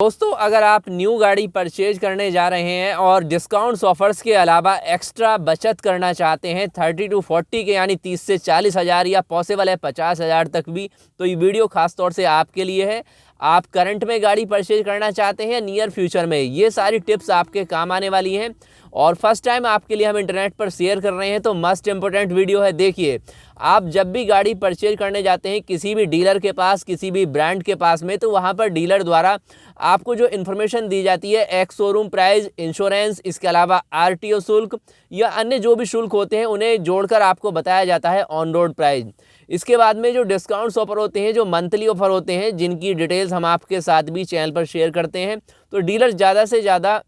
दोस्तों, अगर आप न्यू गाड़ी परचेज करने जा रहे हैं और डिस्काउंट्स ऑफर्स के अलावा एक्स्ट्रा बचत करना चाहते हैं 30 to 40 के यानी 30 से 40 हज़ार या पॉसिबल है 50 हज़ार तक भी, तो ये वीडियो खास तौर से आपके लिए है। आप करंट में गाड़ी परचेज करना चाहते हैं नियर फ्यूचर में, ये सारी टिप्स आपके काम आने वाली हैं और फर्स्ट टाइम आपके लिए हम इंटरनेट पर शेयर कर रहे हैं, तो मस्ट इम्पोर्टेंट वीडियो है। देखिए, आप जब भी गाड़ी परचेज करने जाते हैं किसी भी डीलर के पास, किसी भी ब्रांड के पास में, तो वहाँ पर डीलर द्वारा आपको जो इन्फॉर्मेशन दी जाती है एक्स शोरूम प्राइस, इंश्योरेंस, इसके अलावा आरटीओ शुल्क या अन्य जो भी शुल्क होते हैं उन्हें जोड़कर आपको बताया जाता है ऑन रोड प्राइस। इसके बाद में जो डिस्काउंट्स ऑफर होते हैं, जो मंथली ऑफर होते हैं, जिनकी डिटेल्स हम आपके साथ भी चैनल पर शेयर करते हैं, तो डीलर ज़्यादा से ज़्यादा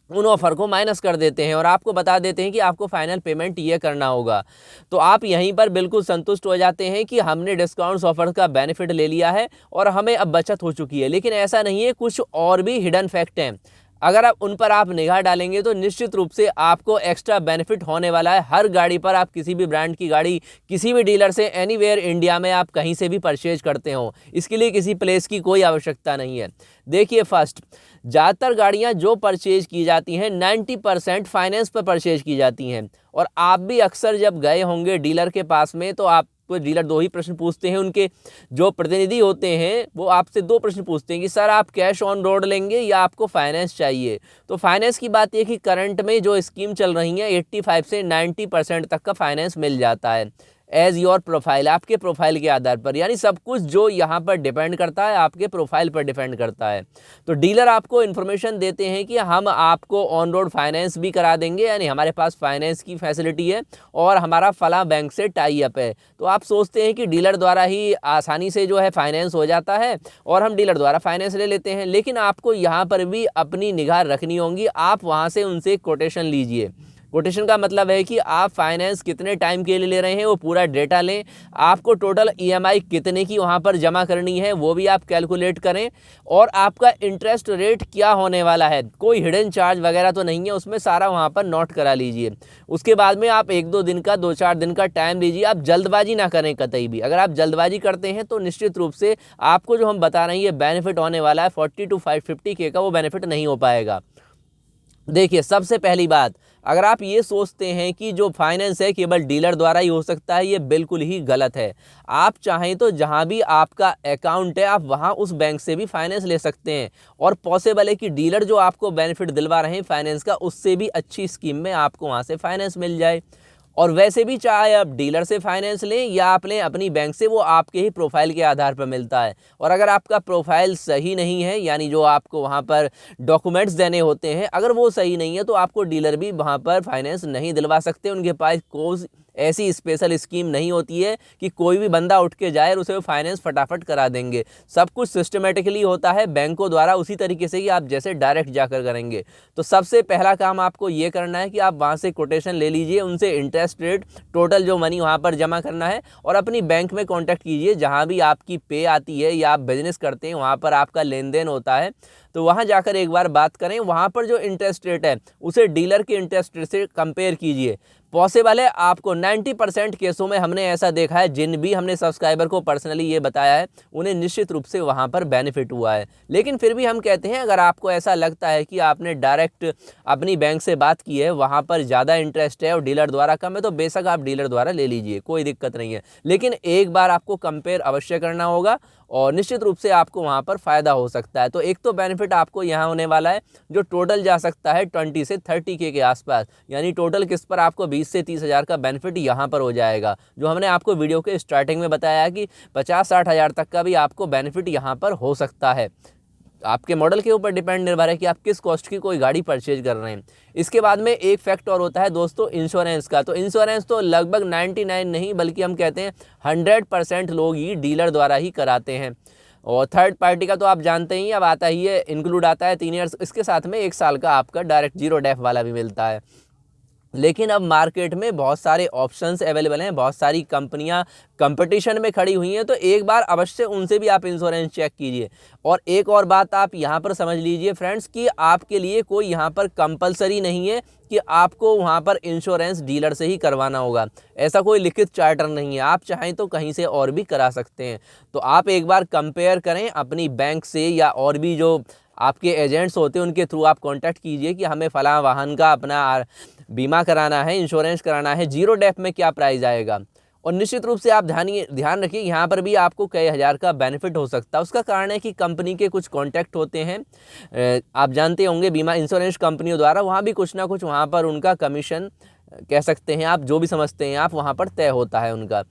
उन ऑफ़र को माइनस कर देते हैं और आपको बता देते हैं कि आपको फाइनल पेमेंट ये करना होगा। तो आप यहीं पर बिल्कुल संतुष्ट हो जाते हैं कि हमने डिस्काउंट्स ऑफर का बेनिफिट ले लिया है और हमें अब बचत हो चुकी है। लेकिन ऐसा नहीं है, कुछ और भी हिडन फैक्ट हैं। अगर आप उन पर निगाह डालेंगे तो निश्चित रूप से आपको एक्स्ट्रा बेनिफिट होने वाला है। हर गाड़ी पर, आप किसी भी ब्रांड की गाड़ी किसी भी डीलर से एनीवेयर इंडिया में आप कहीं से भी परचेज करते हो, इसके लिए किसी प्लेस की कोई आवश्यकता नहीं है। देखिए, फर्स्ट, ज़्यादातर गाड़ियां जो परचेज की जाती हैं 90% फाइनेंस पर परचेज की जाती हैं और आप भी अक्सर जब गए होंगे डीलर के पास में तो आप तो डीलर दो ही प्रश्न पूछते हैं। उनके जो प्रतिनिधि होते हैं वो आपसे दो प्रश्न पूछते हैं कि सर आप कैश ऑन रोड लेंगे या आपको फाइनेंस चाहिए। तो फाइनेंस की बात यह कि करंट में जो स्कीम चल रही है 85 से 90% तक का फाइनेंस मिल जाता है एज़ योर प्रोफाइल, आपके प्रोफाइल के आधार पर। यानी सब कुछ जो यहाँ पर डिपेंड करता है आपके प्रोफाइल पर डिपेंड करता है। तो डीलर आपको इन्फॉर्मेशन देते हैं कि हम आपको ऑन रोड फाइनेंस भी करा देंगे, यानी हमारे पास फाइनेंस की फैसिलिटी है और हमारा फला बैंक से टाई अप है। तो आप सोचते हैं कि डीलर द्वारा ही आसानी से जो है फाइनेंस हो जाता है और हम डीलर द्वारा फाइनेंस ले लेते हैं। लेकिन आपको यहाँ पर भी अपनी निगाह रखनी होगी। आप वहाँ से उनसे कोटेशन लीजिए। कोटेशन का मतलब है कि आप फाइनेंस कितने टाइम के लिए ले रहे हैं वो पूरा डेटा लें। आपको टोटल ईएमआई कितने की वहाँ पर जमा करनी है वो भी आप कैलकुलेट करें और आपका इंटरेस्ट रेट क्या होने वाला है। कोई हिडन चार्ज वगैरह तो नहीं है उसमें, सारा वहाँ पर नोट करा लीजिए। उसके बाद में आप 1-2 दिन का, 2-4 दिन का टाइम लीजिए। आप जल्दबाजी ना करें कतई भी। अगर आप जल्दबाजी करते हैं तो निश्चित रूप से आपको जो हम बता रहे हैं ये बेनिफिट होने वाला है 40 to 550K का, वो बेनिफिट नहीं हो पाएगा। देखिए, सबसे पहली बात, अगर आप ये सोचते हैं कि जो फाइनेंस है केवल डीलर द्वारा ही हो सकता है, ये बिल्कुल ही गलत है। आप चाहें तो जहां भी आपका अकाउंट है आप वहां उस बैंक से भी फाइनेंस ले सकते हैं और पॉसिबल है कि डीलर जो आपको बेनिफिट दिलवा रहे हैं फाइनेंस का, उससे भी अच्छी स्कीम में आपको वहां से फाइनेंस मिल जाए। और वैसे भी चाहे आप डीलर से फाइनेंस लें या आप लें अपनी बैंक से, वो आपके ही प्रोफाइल के आधार पर मिलता है। और अगर आपका प्रोफाइल सही नहीं है, यानी जो आपको वहाँ पर डॉक्यूमेंट्स देने होते हैं अगर वो सही नहीं है, तो आपको डीलर भी वहाँ पर फाइनेंस नहीं दिलवा सकते। उनके पास कोई ऐसी स्पेशल स्कीम नहीं होती है कि कोई भी बंदा उठ के जाए और उसे फाइनेंस फटाफट करा देंगे। सब कुछ सिस्टमेटिकली होता है बैंकों द्वारा, उसी तरीके से कि आप जैसे डायरेक्ट जाकर करेंगे। तो सबसे पहला काम आपको ये करना है कि आप वहाँ से कोटेशन ले लीजिए, उनसे इंटरेस्ट रेट, टोटल जो मनी वहाँ पर जमा करना है और अपनी बैंक में कॉन्टैक्ट कीजिए जहाँ भी आपकी पे आती है या आप बिजनेस करते हैं, वहाँ पर आपका लेन देन होता है। तो वहाँ जाकर एक बार बात करें। वहाँ पर जो इंटरेस्ट रेट है उसे डीलर के इंटरेस्ट रेट से कंपेयर कीजिए। पॉसिबल है आपको 90% केसों में हमने ऐसा देखा है, जिन भी हमने सब्सक्राइबर को पर्सनली ये बताया है उन्हें निश्चित रूप से वहाँ पर बेनिफिट हुआ है। लेकिन फिर भी हम कहते हैं, अगर आपको ऐसा लगता है कि आपने डायरेक्ट अपनी बैंक से बात की है, वहाँ पर ज़्यादा इंटरेस्ट है और डीलर द्वारा कम है, तो बेशक आप डीलर द्वारा ले लीजिए, कोई दिक्कत नहीं है। लेकिन एक बार आपको कंपेयर अवश्य करना होगा और निश्चित रूप से आपको वहाँ पर फ़ायदा हो सकता है। तो एक तो बेनिफिट आपको यहाँ होने वाला है जो टोटल जा सकता है 20 से 30K के आसपास, यानी टोटल किस्त पर आपको 20 से 30 हज़ार का बेनिफिट यहाँ पर हो जाएगा। जो हमने आपको वीडियो के स्टार्टिंग में बताया है कि 50-60 हज़ार तक का भी आपको बेनिफिट यहाँ पर हो सकता है। आपके मॉडल के ऊपर डिपेंड निर्भर है कि आप किस कॉस्ट की कोई गाड़ी परचेज कर रहे हैं। इसके बाद में एक फैक्ट और होता है दोस्तों, इंश्योरेंस का। तो इंश्योरेंस तो लगभग 99 नहीं बल्कि हम कहते हैं 100% लोग ही डीलर द्वारा ही कराते हैं। और थर्ड पार्टी का तो आप जानते ही, अब आता ही है, इंक्लूड आता है 3 ईयर्स, इसके साथ में 1 साल का आपका डायरेक्ट जीरो डेफ वाला भी मिलता है। लेकिन अब मार्केट में बहुत सारे ऑप्शंस अवेलेबल हैं, बहुत सारी कंपनियां कंपटीशन में खड़ी हुई हैं, तो एक बार अवश्य उनसे भी आप इंश्योरेंस चेक कीजिए। और एक और बात आप यहां पर समझ लीजिए फ्रेंड्स कि आपके लिए कोई यहां पर कंपलसरी नहीं है कि आपको वहां पर इंश्योरेंस डीलर से ही करवाना होगा। ऐसा कोई लिखित चार्टर नहीं है, आप चाहें तो कहीं से और भी करा सकते हैं। तो आप एक बार कंपेयर करें अपनी बैंक से या और भी जो आपके एजेंट्स होते हैं उनके थ्रू आप कांटेक्ट कीजिए कि हमें फ़लाँ वाहन का अपना बीमा कराना है, इंश्योरेंस कराना है, जीरो डेफ में क्या प्राइस आएगा। और निश्चित रूप से आप ध्यान रखिए, यहाँ पर भी आपको कई हज़ार का बेनिफिट हो सकता है। उसका कारण है कि कंपनी के कुछ कॉन्टैक्ट होते हैं, आप जानते होंगे बीमा इंश्योरेंस कंपनियों द्वारा, वहाँ भी कुछ ना कुछ वहाँ पर उनका कमीशन कह सकते हैं आप, जो भी समझते हैं आप, वहाँ पर तय होता है उनका।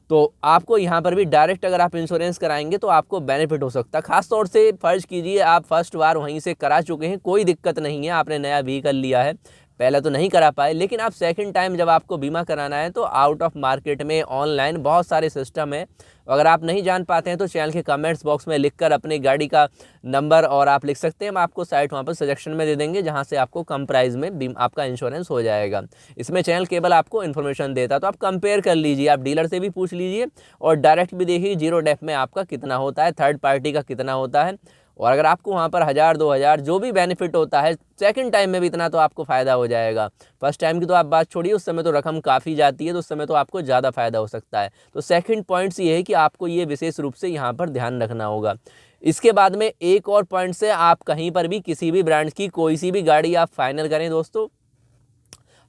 तो आपको यहाँ पर भी डायरेक्ट अगर आप इंश्योरेंस कराएंगे तो आपको बेनिफिट हो सकता है। खास तौर से फ़र्ज़ कीजिए आप फर्स्ट बार वहीं से करा चुके हैं, कोई दिक्कत नहीं है, आपने नया व्हीकल लिया है, पहले तो नहीं करा पाए, लेकिन आप सेकंड टाइम जब आपको बीमा कराना है तो आउट ऑफ मार्केट में ऑनलाइन बहुत सारे सिस्टम है। अगर आप नहीं जान पाते हैं तो चैनल के कमेंट्स बॉक्स में लिखकर अपनी गाड़ी का नंबर और आप लिख सकते हैं, हम आपको साइट वहाँ पर सजेशन में दे देंगे जहाँ से आपको कम प्राइस में आपका इंश्योरेंस हो जाएगा। इसमें चैनल केवल आपको इन्फॉर्मेशन देता है, तो आप कंपेयर कर लीजिए, आप डीलर से भी पूछ लीजिए और डायरेक्ट भी देखिए जीरो डेफ में आपका कितना होता है, थर्ड पार्टी का कितना होता है। और अगर आपको वहाँ पर 1000 2000 जो भी बेनिफिट होता है, सेकंड टाइम में भी इतना तो आपको फ़ायदा हो जाएगा। फर्स्ट टाइम की तो आप बात छोड़िए, उस समय तो रकम काफ़ी जाती है, तो उस समय तो आपको ज़्यादा फ़ायदा हो सकता है। तो सेकंड पॉइंट्स ये है कि आपको ये विशेष रूप से यहाँ पर ध्यान रखना होगा। इसके बाद में एक और पॉइंट से, आप कहीं पर भी किसी भी ब्रांड की कोई सी भी गाड़ी आप फाइनल करें दोस्तों,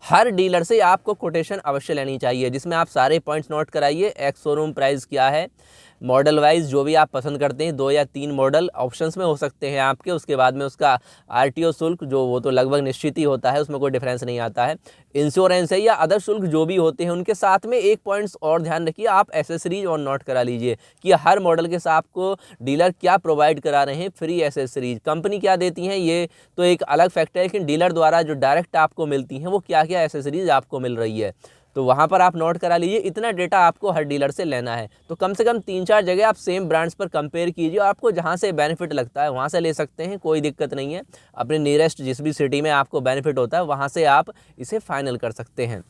हर डीलर से आपको कोटेशन अवश्य लेनी चाहिए, जिसमें आप सारे पॉइंट्स नोट कराइए। एक्स शोरूम प्राइस क्या है, मॉडल वाइज जो भी आप पसंद करते हैं, 2 या 3 मॉडल ऑप्शंस में हो सकते हैं आपके। उसके बाद में उसका आरटीओ शुल्क, जो वो तो लगभग निश्चित ही होता है, उसमें कोई डिफरेंस नहीं आता है। इंश्योरेंस है या अदर शुल्क जो भी होते हैं, उनके साथ में एक पॉइंट्स और ध्यान रखिए, आप एसेसरीज और नोट करा लीजिए कि हर मॉडल के साथ आपको डीलर क्या प्रोवाइड करा रहे हैं, फ्री एसेसरीज। कंपनी क्या देती हैं ये तो एक अलग फैक्टर है, लेकिन डीलर द्वारा जो डायरेक्ट आपको मिलती हैं वो क्या क्या एसेसरीज आपको मिल रही है, तो वहाँ पर आप नोट करा लीजिए। इतना डेटा आपको हर डीलर से लेना है, तो कम से कम 3-4 जगह आप सेम ब्रांड्स पर कंपेयर कीजिए और आपको जहाँ से बेनिफिट लगता है वहाँ से ले सकते हैं, कोई दिक्कत नहीं है। अपने नियरेस्ट जिस भी सिटी में आपको बेनिफिट होता है वहाँ से आप इसे फाइनल कर सकते हैं।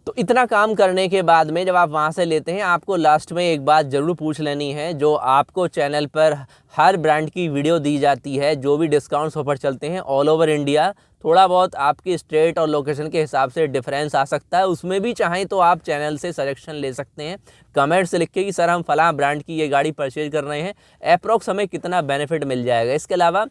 तो इतना काम करने के बाद में जब आप वहाँ से लेते हैं, आपको लास्ट में एक बात ज़रूर पूछ लेनी है। जो आपको चैनल पर हर ब्रांड की वीडियो दी जाती है, जो भी डिस्काउंट्स ऑफर चलते हैं ऑल ओवर इंडिया, थोड़ा बहुत आपकी स्टेट और लोकेशन के हिसाब से डिफरेंस आ सकता है, उसमें भी चाहें तो आप चैनल से सजेशन ले सकते हैं। कमेंट से लिख के कि सर हम फलां ब्रांड की ये गाड़ी परचेज कर रहे हैं, अप्रॉक्स हमें कितना बेनिफिट मिल जाएगा। इसके अलावा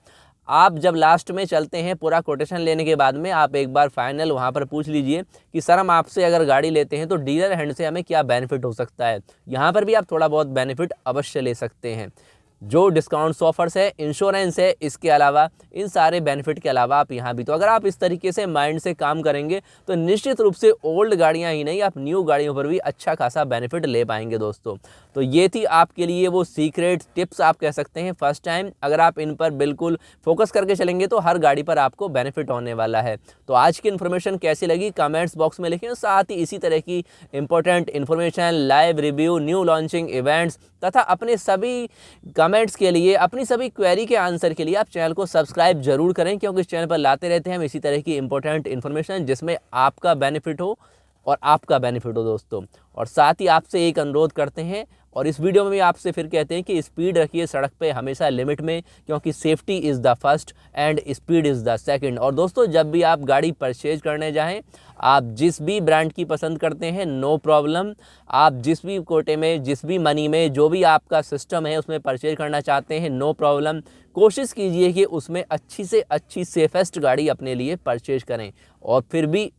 आप जब लास्ट में चलते हैं, पूरा कोटेशन लेने के बाद में आप एक बार फाइनल वहाँ पर पूछ लीजिए कि सर हम आपसे अगर गाड़ी लेते हैं तो डीलर हैंड से हमें क्या बेनिफिट हो सकता है। यहाँ पर भी आप थोड़ा बहुत बेनिफिट अवश्य ले सकते हैं। जो डिस्काउंट्स ऑफर्स है, इंश्योरेंस है, इसके अलावा इन सारे बेनिफिट के अलावा आप यहाँ भी, तो अगर आप इस तरीके से माइंड से काम करेंगे तो निश्चित रूप से ओल्ड गाड़ियाँ ही नहीं, आप न्यू गाड़ियों पर भी अच्छा खासा बेनिफिट ले पाएंगे दोस्तों। तो ये थी आपके लिए वो सीक्रेट टिप्स आप कह सकते हैं फर्स्ट टाइम। अगर आप इन पर बिल्कुल फोकस करके चलेंगे तो हर गाड़ी पर आपको बेनिफिट होने वाला है। तो आज की इन्फॉर्मेशन कैसी लगी कमेंट्स बॉक्स में लिखें। साथ ही इसी तरह की important information, live review, new launching events तथा अपने सभी कमेंट्स के लिए, अपनी सभी क्वेरी के आंसर के लिए आप चैनल को सब्सक्राइब जरूर करें, क्योंकि इस चैनल पर लाते रहते हैं हम इसी तरह की इंपॉर्टेंट इन्फॉर्मेशन जिसमें आपका बेनिफिट हो और आपका बेनिफिट हो दोस्तों। और साथ ही आपसे एक अनुरोध करते हैं और इस वीडियो में भी आपसे फिर कहते हैं कि स्पीड रखिए सड़क पे हमेशा लिमिट में, क्योंकि safety is the first and speed is the second. और दोस्तों जब भी आप गाड़ी परचेज करने जाएं, आप जिस भी ब्रांड की पसंद करते हैं नो प्रॉब्लम, आप जिस भी कोटे में, जिस भी मनी में, जो भी आपका सिस्टम है उसमें परचेज करना चाहते हैं नो प्रॉब्लम। कोशिश कीजिए कि उसमें अच्छी से अच्छी सेफेस्ट गाड़ी अपने लिए परचेज करें और फिर भी